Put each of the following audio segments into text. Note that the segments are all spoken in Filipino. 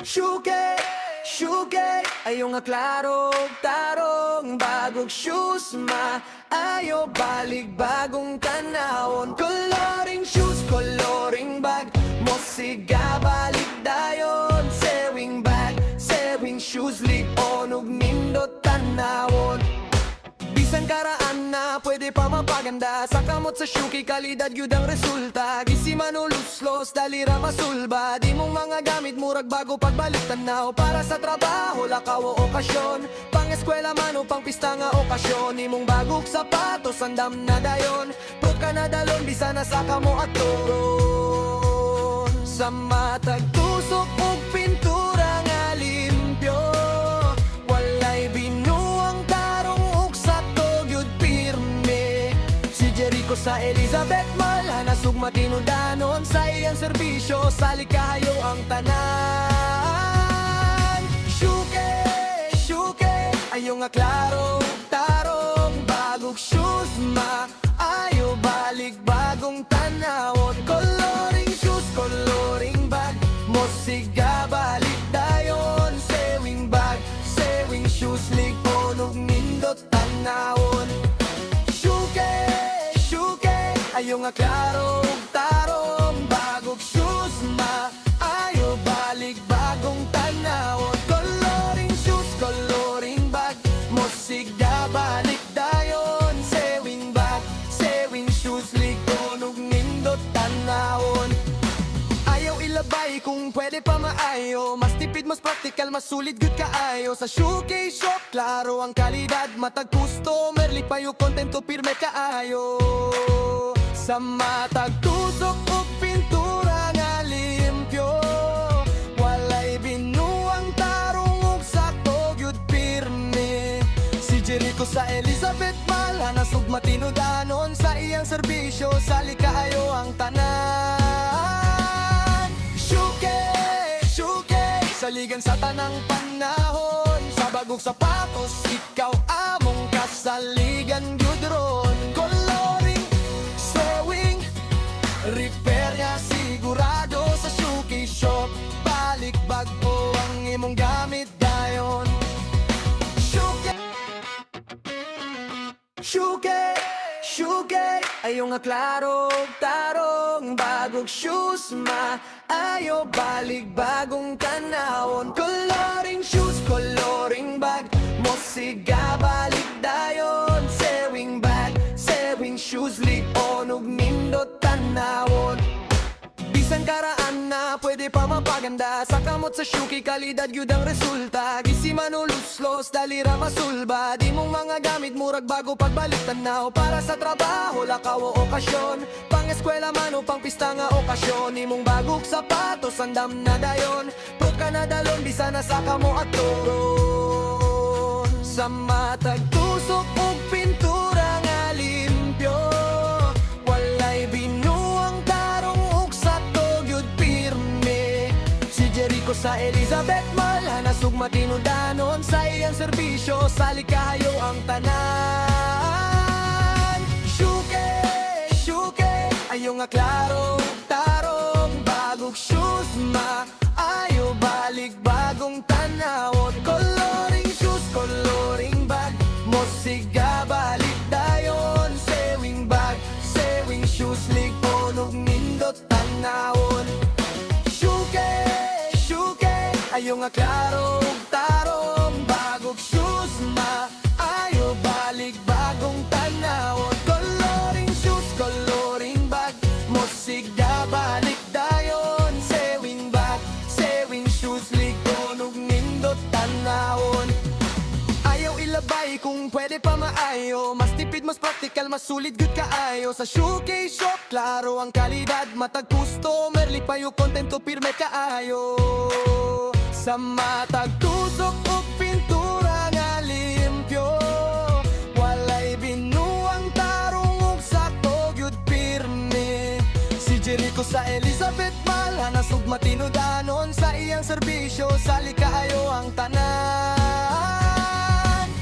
Shuke, shuke, ayaw nga klaro, tarong bagong shoes ayo balik bagong tanawon. Coloring shoes, coloring bag, mosiga balik dayon. Sewing bag, sewing shoes, lion ug nindot tanawon. Bisan karaan na pwede pa mapaganda, sa kamot sa shuki kalidad gyud ang resulta. Gisi manuluslos dali ra masulba, di mong mga gamit murag bago pagbalik tanaw. Para sa trabaho lakaw o okasyon, pang eskwela man o pang pista nga okasyon. Imong bagok sapatos andam na dayon, put ka na dalon bisan na sa kamo at turon. Sa matag tusok ug pintura nga limpyo, walay binuang tarong ug sakto gyud pirme. Si Jericho sa Elizabeth Malhana sugma tinudanon sa iyang serbisyo, sali kayo ang tanan. Shuke, shuke, ayo nga klaro, tarong bagong shoes ayo balik bagong tanawon. Coloring shoes, coloring bag, mosiga balik dayon. Sewing bag, sewing shoes, ligon ug nindot tanawon. Shuke, shuke, ayo nga klaro, tarong bagong shoes ayo balik bagong tanawon. Coloring shoes, coloring bag, mosiga balik dayon. Sewing bag, sewing shoes, ligon ug nindot tanawon. Ayaw ilabay kung pwede pa maayo, mas tipid, mas practical, mas sulit good kaayo. Sa Shuke Shop, klaro ang kalidad, matag customer, lipayo kontento, pirme kaayo. Sa matag tusok ug pintura nga limpyo, walay binuang tarong ug sakto gyud pirme. Si Jericho sa Elizabeth Malhana sugma tinudanon sa iyang serbisyo, sali kaayo ang tanan. Shuke, shuke, saligan sa tanang panahon, sa bagong sapatos ikaw among kasaligan gyud ron. Coloring, sewing, repair nga sigurado sa Shuke Shop, balik bago ang imong gamit dayon. Shuke, shuke, shuke, ayo nga klaro, tarong bagong shoes ayo balik bagong tanawon. Coloring shoes, coloring bag, mosiga balik dayon. Sewing bag, sewing shoes, lion ug nindot tanawon. Bisan karaan na pwede pa mapaganda, sa kamot sa shuki kalidad gyud ang resulta. Gisi manuluslos dali ra masulba, di mong mga gamit murag bago pagbalik tanaw. Para sa trabaho lakaw o okasyon, pang eskwela man o pang pista nga okasyon. Imong bagok sapatos andam na dayon, put ka na dalon bisan na sa kamo at turon. Sa matag tusok ug pintura nga limpyo, walay binuang tarong ug sakto gyud pirme. Si Jericho sa Elizabeth Malhana sugma tinudanon sa iyang serbisyo, sali kayo ang tanan. Shuke, shuke, ayo nga klaro, tarong bagong shoes ayo balik bagong tanawon. Coloring shoes, coloring bag, mosiga balik dayon. Sewing bag, sewing shoes, ligon ug nindot tanawon. Shuke, shuke, ayo nga klaro, tarong bagong shoes ayo balik bagong tanawon. Coloring shoes, coloring bag, mosiga balik dayon. Sewing bag, sewing shoes, ligon ug nindot tanawon. Ayaw ilabay kung pwede pa maayo, mas tipid, mas practical, mas sulit good kaayo. Sa Shuke Shop, klaro ang kalidad, matag customer, lipayo kontento, pirme kaayo. Sa matag tusok ug pintura nga limpyo, walay binuang tarong ug sakto gyud pirme. Si Jericho sa Elizabeth Malhana sugma tinudanon sa iyang serbisyo, sali kaayo ang tanan.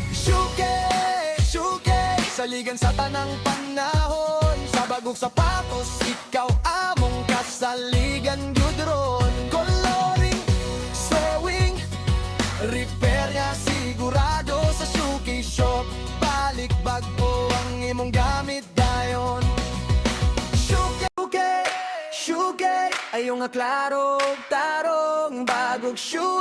Shuke, shuke, saligan sa tanang panahon, sa bagong sapatos ikaw among kasaligan gyud ron. Coloring, sewing, Repair nga sigurado sa Suki Shop. Balik bago ang imong gamit dayon. Shuke, shuke, ayo nga klaro tarong bagog shoes.